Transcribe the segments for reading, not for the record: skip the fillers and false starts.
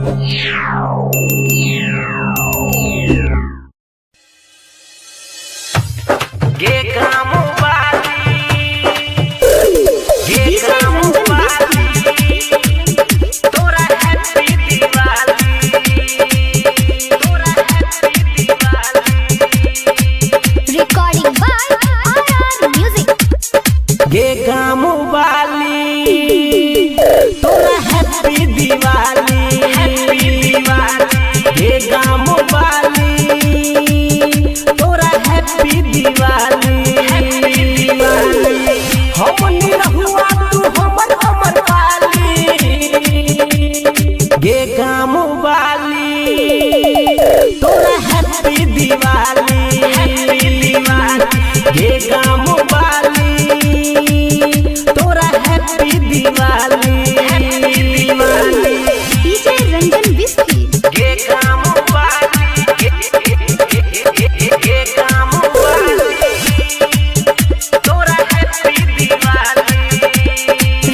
गे कामू वाली, गे कामू वाली, तोरा हैप्पी दिवाली, तोरा happy Diwali. Recording by R music. गे कामू वाली, तोरा हैप्पी दिवाली, हैप्पी दिवाली। गे कामू वाली, तोरा हैप्पी दिवाली, हैप्पी दिवाली। हमनी रहुआ तू हमर हमर वाली, गे कामू वाली, तोरा हैप्पी दिवाली, हैप्पी दिवाली। गे कामू वाली, तोरा happy Diwali, happy Diwali. DJ Ranjan Biski. गे कामू वाली, गे कामू वाली, तोरा happy Diwali.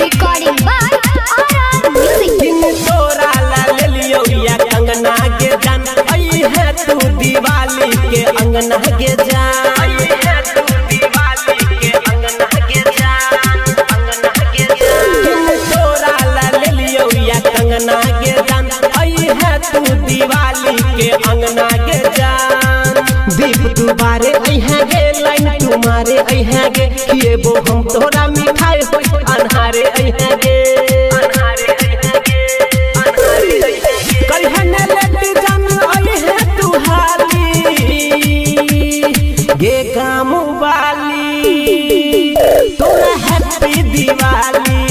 Recording by R music. दिन तोरा ला ले लियो या कंगना के जान, आई है तू दिवाली के अंगना के जान, आई है तू दिवाली के अंगना के जान, अंगना के जान। दिन तोरा ला ले लियो या कंगना के जान, आई है तू दिवाली के अंगना के जान। दीप दुबारे आई है गे, लाइन तुम्हारे आई है गे, खिएबो हम तोरा मिठाई होई अनहारे आई है गे, अनहारे आई है गे, अनहारे आई है गे। कहिने लेट जान आई है तू हाली, गे कामू वाली, तोरा हैप्पी दिवाली,